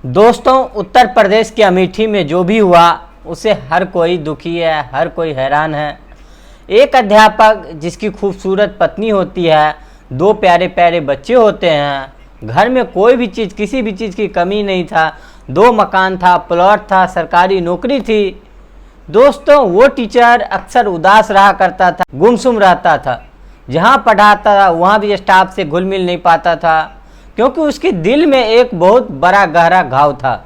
दोस्तों, उत्तर प्रदेश के अमेठी में जो भी हुआ उसे हर कोई दुखी है, हर कोई हैरान है। एक अध्यापक जिसकी खूबसूरत पत्नी होती है, दो प्यारे प्यारे बच्चे होते हैं, घर में कोई भी चीज़, किसी भी चीज़ की कमी नहीं था, दो मकान था, प्लॉट था, सरकारी नौकरी थी। दोस्तों, वो टीचर अक्सर उदास रहा करता था, गुमसुम रहता था। जहाँ पढ़ाता था वहाँ भी स्टाफ से घुल मिल नहीं पाता था, क्योंकि उसके दिल में एक बहुत बड़ा गहरा घाव था।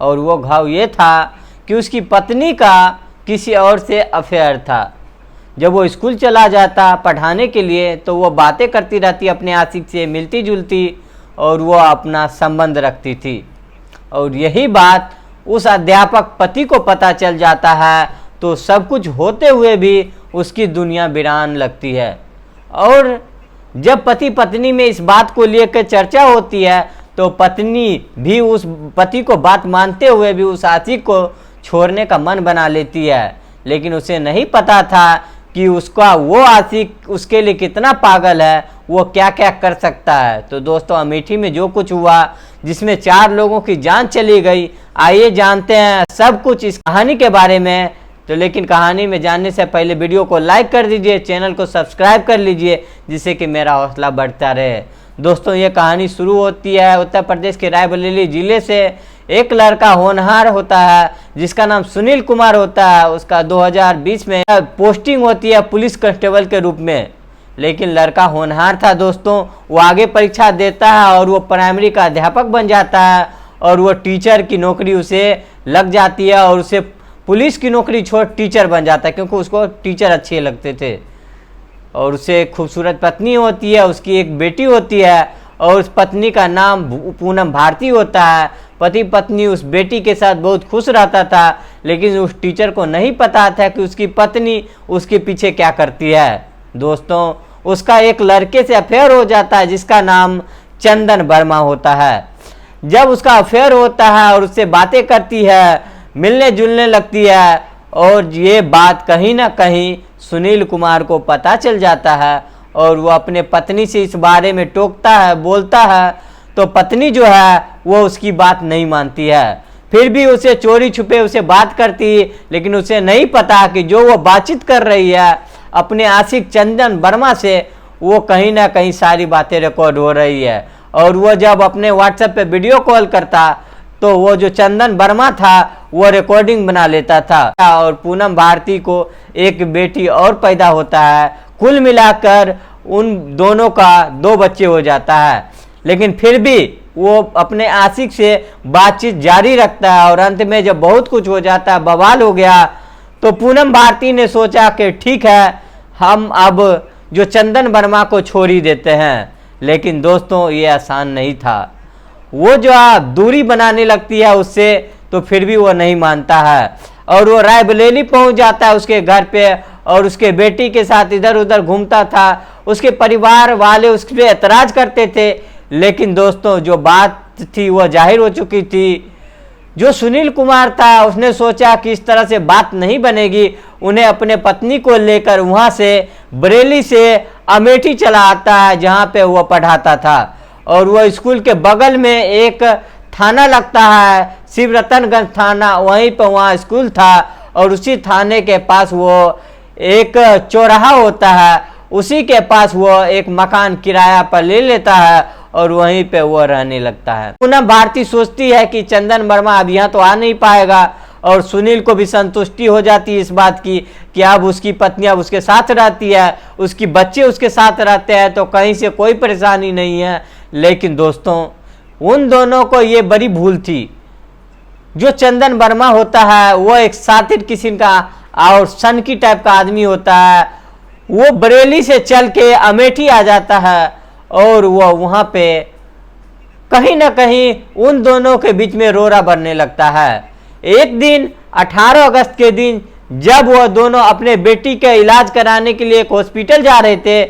और वो घाव ये था कि उसकी पत्नी का किसी और से अफेयर था। जब वो स्कूल चला जाता पढ़ाने के लिए तो वो बातें करती रहती, अपने आशिक से मिलती जुलती और वो अपना संबंध रखती थी। और यही बात उस अध्यापक पति को पता चल जाता है तो सब कुछ होते हुए भी उसकी दुनिया वीरान लगती है। और जब पति पत्नी में इस बात को लेकर चर्चा होती है तो पत्नी भी उस पति को बात मानते हुए भी उस आशिक को छोड़ने का मन बना लेती है। लेकिन उसे नहीं पता था कि उसका वो आशिक उसके लिए कितना पागल है, वो क्या क्या कर सकता है। तो दोस्तों, अमेठी में जो कुछ हुआ, जिसमें 4 लोगों की जान चली गई, आइए जानते हैं सब कुछ इस कहानी के बारे में। तो लेकिन कहानी में जानने से पहले वीडियो को लाइक कर दीजिए, चैनल को सब्सक्राइब कर लीजिए, जिससे कि मेरा हौसला बढ़ता रहे। दोस्तों, ये कहानी शुरू होती है उत्तर प्रदेश के रायबरेली जिले से। एक लड़का होनहार होता है जिसका नाम सुनील कुमार होता है। उसका 2020 में पोस्टिंग होती है पुलिस कांस्टेबल के रूप में। लेकिन लड़का होनहार था दोस्तों, वो आगे परीक्षा देता है और वो प्राइमरी का अध्यापक बन जाता है और वो टीचर की नौकरी उसे लग जाती है और उसे पुलिस की नौकरी छोड़ टीचर बन जाता है, क्योंकि उसको टीचर अच्छे लगते थे। और उसे खूबसूरत पत्नी होती है, उसकी एक बेटी होती है और उस पत्नी का नाम पूनम भारती होता है। पति पत्नी उस बेटी के साथ बहुत खुश रहता था, लेकिन उस टीचर को नहीं पता था कि उसकी पत्नी उसके पीछे क्या करती है। दोस्तों, उसका एक लड़के से अफेयर हो जाता है जिसका नाम चंदन वर्मा होता है। जब उसका अफेयर होता है और उससे बातें करती है, मिलने जुलने लगती है, और ये बात कहीं ना कहीं सुनील कुमार को पता चल जाता है और वो अपने पत्नी से इस बारे में टोकता है, बोलता है। तो पत्नी जो है वो उसकी बात नहीं मानती है, फिर भी उसे चोरी छुपे उसे बात करती है। लेकिन उसे नहीं पता कि जो वो बातचीत कर रही है अपने आशिक चंदन वर्मा से, वो कहीं ना कहीं सारी बातें रिकॉर्ड हो रही है। और वो जब अपने व्हाट्सएप पे वीडियो कॉल करता तो वो जो चंदन वर्मा था वो रिकॉर्डिंग बना लेता था। और पूनम भारती को एक बेटी और पैदा होता है। कुल मिलाकर उन दोनों का 2 बच्चे हो जाता है। लेकिन फिर भी वो अपने आशिक से बातचीत जारी रखता है और अंत में जब बहुत कुछ हो जाता है, बवाल हो गया, तो पूनम भारती ने सोचा कि ठीक है, हम अब जो चंदन वर्मा को छोड़ ही देते हैं। लेकिन दोस्तों, ये आसान नहीं था। वो जो दूरी बनाने लगती है उससे, तो फिर भी वो नहीं मानता है और वो रायबरेली पहुंच जाता है उसके घर पे और उसके बेटी के साथ इधर उधर घूमता था। उसके परिवार वाले उस पर एतराज करते थे, लेकिन दोस्तों जो बात थी वो जाहिर हो चुकी थी। जो सुनील कुमार था उसने सोचा कि इस तरह से बात नहीं बनेगी, उन्हें अपने पत्नी को लेकर वहाँ से बरेली से अमेठी चला आता है जहाँ पे वो पढ़ाता था। और वो स्कूल के बगल में एक थाना लगता है, शिवरतनगंज थाना, वहीं पर वहाँ स्कूल था। और उसी थाने के पास वो एक चौराहा होता है, उसी के पास वो एक मकान किराया पर ले लेता है और वहीं पे वो रहने लगता है। पूनम भारती सोचती है कि चंदन वर्मा अब यहाँ तो आ नहीं पाएगा, और सुनील को भी संतुष्टि हो जाती है इस बात की कि अब उसकी पत्नी अब उसके साथ रहती है, उसकी बच्चे उसके साथ रहते हैं, तो कहीं से कोई परेशानी नहीं है। लेकिन दोस्तों, उन दोनों को ये बड़ी भूल थी। जो चंदन वर्मा होता है वो एक सातिर किस्म का और सनकी टाइप का आदमी होता है। वो बरेली से चल के अमेठी आ जाता है और वो वहाँ पे कहीं ना कहीं उन दोनों के बीच में रोरा बनने लगता है। एक दिन 18 अगस्त के दिन जब वो दोनों अपने बेटी का इलाज कराने के लिए एक हॉस्पिटल जा रहे थे,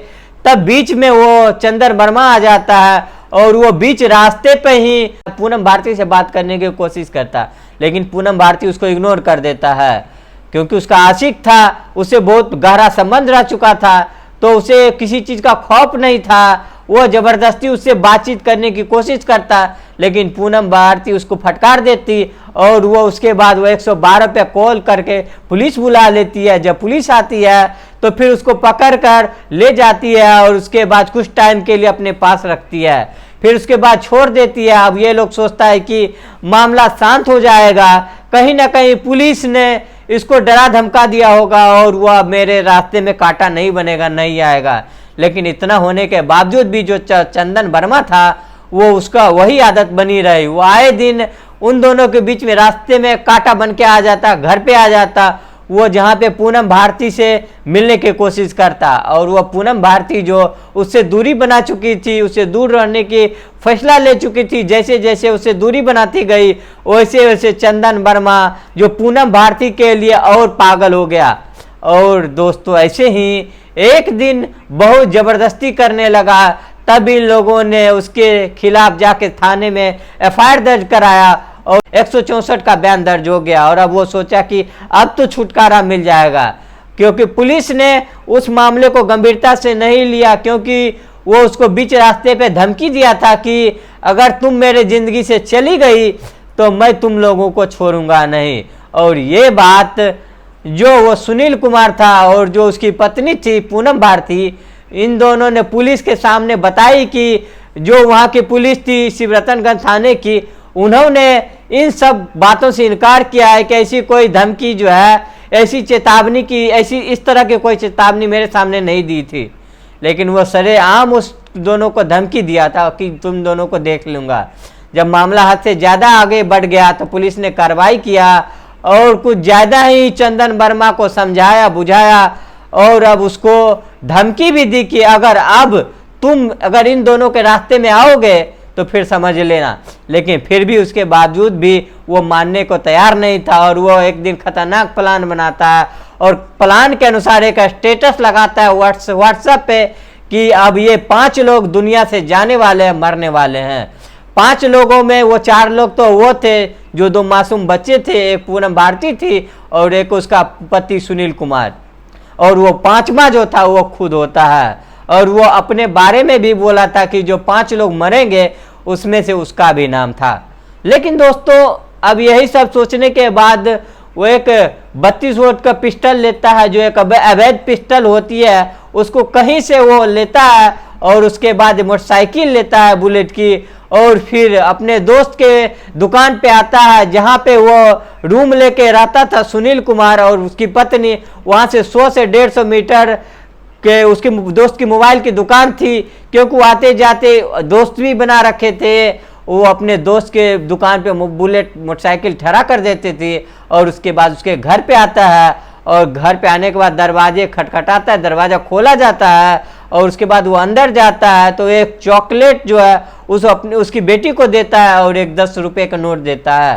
तब बीच में वो चंदन वर्मा आ जाता है और वो बीच रास्ते पे ही पूनम भारती से बात करने की कोशिश करता है। लेकिन पूनम भारती उसको इग्नोर कर देता है, क्योंकि उसका आशिक था, उससे बहुत गहरा संबंध रह चुका था, तो उसे किसी चीज़ का खौफ नहीं था। वो ज़बरदस्ती उससे बातचीत करने की कोशिश करता, लेकिन पूनम भारती उसको फटकार देती और वो उसके बाद वो 112 पे कॉल करके पुलिस बुला लेती है। जब पुलिस आती है तो फिर उसको पकड़ कर ले जाती है और उसके बाद कुछ टाइम के लिए अपने पास रखती है, फिर उसके बाद छोड़ देती है। अब ये लोग सोचता है कि मामला शांत हो जाएगा, कहीं ना कहीं पुलिस ने इसको डरा धमका दिया होगा और वह मेरे रास्ते में कांटा नहीं बनेगा, नहीं आएगा। लेकिन इतना होने के बावजूद भी जो चंदन वर्मा था वो उसका वही आदत बनी रही। वो आए दिन उन दोनों के बीच में रास्ते में कांटा बन के आ जाता, घर पे आ जाता, वो जहाँ पे पूनम भारती से मिलने की कोशिश करता और वह पूनम भारती जो उससे दूरी बना चुकी थी, उससे दूर रहने की फैसला ले चुकी थी, जैसे जैसे उससे दूरी बनाती गई वैसे वैसे चंदन वर्मा जो पूनम भारती के लिए और पागल हो गया। और दोस्तों ऐसे ही एक दिन बहुत ज़बरदस्ती करने लगा, तब इन लोगों ने उसके खिलाफ जाके थाने में FIR दर्ज कराया और 164 का बयान दर्ज हो गया। और अब वो सोचा कि अब तो छुटकारा मिल जाएगा, क्योंकि पुलिस ने उस मामले को गंभीरता से नहीं लिया, क्योंकि वो उसको बीच रास्ते पे धमकी दिया था कि अगर तुम मेरे ज़िंदगी से चली गई तो मैं तुम लोगों को छोड़ूंगा नहीं। और ये बात जो वो सुनील कुमार था और जो उसकी पत्नी थी पूनम भारती, इन दोनों ने पुलिस के सामने बताई कि जो वहाँ की पुलिस थी शिवरतनगंज थाने की, उन्होंने इन सब बातों से इनकार किया है कि ऐसी कोई धमकी जो है, ऐसी चेतावनी की, ऐसी इस तरह की कोई चेतावनी मेरे सामने नहीं दी थी। लेकिन वो सरेआम उस दोनों को धमकी दिया था कि तुम दोनों को देख लूँगा। जब मामला हद से ज़्यादा आगे बढ़ गया तो पुलिस ने कार्रवाई किया और कुछ ज़्यादा ही चंदन वर्मा को समझाया बुझाया और अब उसको धमकी भी दी कि अगर इन दोनों के रास्ते में आओगे तो फिर समझ लेना। लेकिन फिर भी उसके बावजूद भी वो मानने को तैयार नहीं था और वो एक दिन खतरनाक प्लान बनाता है और प्लान के अनुसार एक स्टेटस लगाता है व्हाट्सएप पे कि अब ये 5 लोग दुनिया से जाने वाले हैं, मरने वाले हैं। 5 लोगों में वो 4 लोग तो वो थे जो 2 मासूम बच्चे थे, एक पूनम भारती थी और एक उसका पति सुनील कुमार, और वो 5वां जो था वो खुद होता है। और वो अपने बारे में भी बोला था कि जो 5 लोग मरेंगे उसमें से उसका भी नाम था। लेकिन दोस्तों अब यही सब सोचने के बाद वो एक 32 वोल्ट का पिस्टल लेता है, जो एक अवैध पिस्टल होती है, उसको कहीं से वो लेता है और उसके बाद मोटरसाइकिल लेता है बुलेट की और फिर अपने दोस्त के दुकान पे आता है जहाँ पे वो रूम लेके रहता था सुनील कुमार और उसकी पत्नी। वहाँ से 100 से 150 मीटर के उसके दोस्त की मोबाइल की दुकान थी, क्योंकि वो आते जाते दोस्त भी बना रखे थे। वो अपने दोस्त के दुकान पे बुलेट मोटरसाइकिल ठहरा कर देते थे और उसके बाद उसके घर पे आता है और घर पे आने के बाद दरवाजे खटखटाता है, दरवाज़ा खोला जाता है और उसके बाद वो अंदर जाता है तो एक चॉकलेट जो है उसकी बेटी को देता है और एक 10 रुपये का नोट देता है।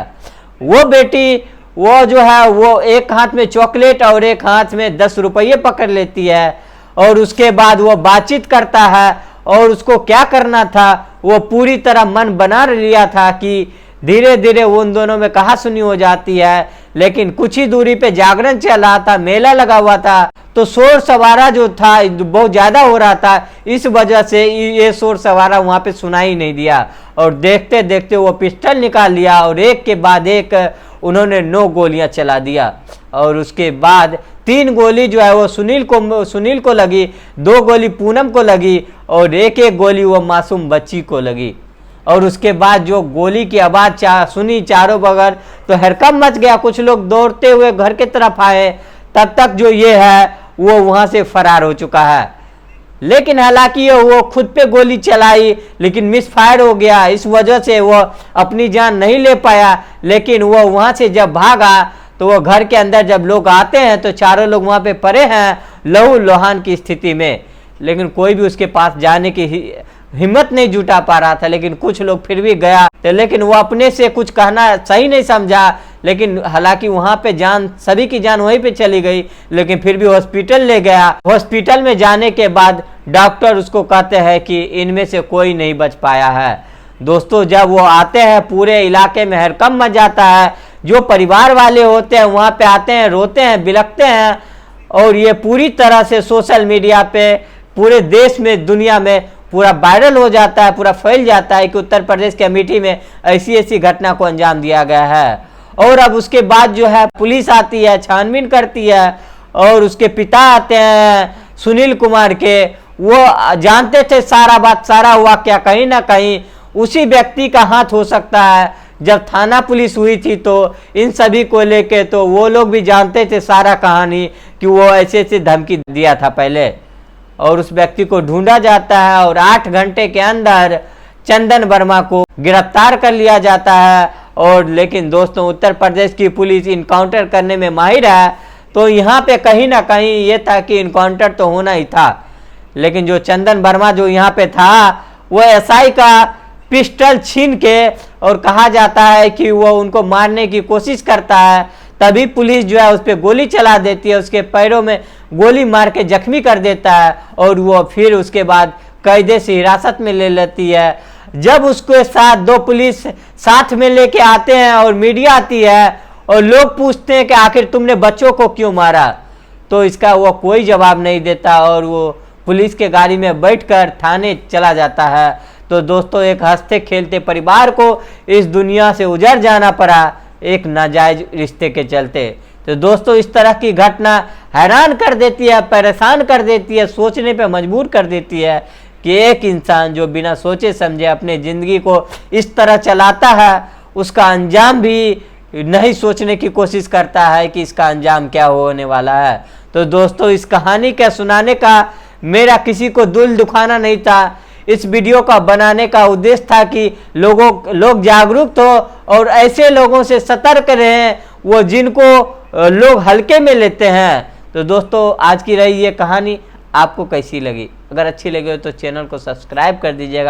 वो बेटी वो जो है वो एक हाथ में चॉकलेट और एक हाथ में 10 रुपये पकड़ लेती है और उसके बाद वो बातचीत करता है और उसको क्या करना था वो पूरी तरह मन बना लिया था कि धीरे धीरे वो उन दोनों में कहासुनी हो जाती है। लेकिन कुछ ही दूरी पे जागरण चल रहा था, मेला लगा हुआ था, तो शोर सवारा जो था बहुत ज़्यादा हो रहा था। इस वजह से ये शोर सवारा वहाँ पे सुनाई नहीं दिया और देखते देखते वो पिस्टल निकाल लिया और एक के बाद एक उन्होंने 9 गोलियां चला दिया और उसके बाद 3 गोली जो है वो सुनील को लगी, 2 गोली पूनम को लगी और एक गोली वो मासूम बच्ची को लगी। और उसके बाद जो गोली की आवाज़ सुनी चारों बगल तो हड़कंप मच गया। कुछ लोग दौड़ते हुए घर के तरफ आए, तब तक जो ये है वो वहाँ से फरार हो चुका है। लेकिन हालांकि वो खुद पे गोली चलाई लेकिन मिस फायर हो गया, इस वजह से वो अपनी जान नहीं ले पाया। लेकिन वो वहाँ से जब भागा तो वो घर के अंदर जब लोग आते हैं तो चारों लोग वहाँ पे पड़े हैं लहू लुहान की स्थिति में, लेकिन कोई भी उसके पास जाने की हिम्मत नहीं जुटा पा रहा था। लेकिन कुछ लोग फिर भी गया तो लेकिन वो अपने से कुछ कहना सही नहीं समझा। लेकिन हालांकि वहाँ पे सभी की जान वहीं पे चली गई, लेकिन फिर भी हॉस्पिटल ले गया। हॉस्पिटल में जाने के बाद डॉक्टर उसको कहते हैं कि इनमें से कोई नहीं बच पाया है। दोस्तों जब वो आते हैं पूरे इलाके में हड़कंप मच जाता है। जो परिवार वाले होते हैं वहाँ पे आते हैं, रोते हैं, बिलखते हैं और ये पूरी तरह से सोशल मीडिया पे पूरे देश में दुनिया में पूरा वायरल हो जाता है, पूरा फैल जाता है कि उत्तर प्रदेश के अमेठी में ऐसी ऐसी घटना को अंजाम दिया गया है। और अब उसके बाद जो है पुलिस आती है, छानबीन करती है, और उसके पिता आते हैं सुनील कुमार के, वो जानते थे सारा बात, सारा वाकया कहीं ना कहीं उसी व्यक्ति का हाथ हो सकता है। जब थाना पुलिस हुई थी तो इन सभी को लेके तो वो लोग भी जानते थे सारा कहानी कि वो ऐसे ऐसे धमकी दिया था पहले, और उस व्यक्ति को ढूंढा जाता है और 8 घंटे के अंदर चंदन वर्मा को गिरफ्तार कर लिया जाता है। और लेकिन दोस्तों उत्तर प्रदेश की पुलिस इनकाउंटर करने में माहिर है, तो यहाँ पे कहीं ना कहीं ये था कि इनकाउंटर तो होना ही था, लेकिन जो चंदन वर्मा जो यहाँ पे था वो एसआई का पिस्टल छीन के, और कहा जाता है कि वो उनको मारने की कोशिश करता है, तभी पुलिस जो है उस पर गोली चला देती है, उसके पैरों में गोली मार के जख्मी कर देता है, और वो फिर उसके बाद कैदे से हिरासत में ले लेती है। जब उसके साथ 2 पुलिस साथ में लेके आते हैं और मीडिया आती है और लोग पूछते हैं कि आखिर तुमने बच्चों को क्यों मारा, तो इसका वो कोई जवाब नहीं देता और वो पुलिस के गाड़ी में बैठकर थाने चला जाता है। तो दोस्तों एक हंसते खेलते परिवार को इस दुनिया से उजड़ जाना पड़ा एक नाजायज रिश्ते के चलते। तो दोस्तों इस तरह की घटना हैरान कर देती है, परेशान कर देती है, सोचने पे मजबूर कर देती है कि एक इंसान जो बिना सोचे समझे अपने ज़िंदगी को इस तरह चलाता है, उसका अंजाम भी नहीं सोचने की कोशिश करता है कि इसका अंजाम क्या होने वाला है। तो दोस्तों इस कहानी का सुनाने का मेरा किसी को दिल दुखाना नहीं था। इस वीडियो का बनाने का उद्देश्य था कि लोग जागरूक हो और ऐसे लोगों से सतर्क रहें वो जिनको लोग हल्के में लेते हैं। तो दोस्तों आज की रही ये कहानी, आपको कैसी लगी? अगर अच्छी लगी हो तो चैनल को सब्सक्राइब कर दीजिएगा।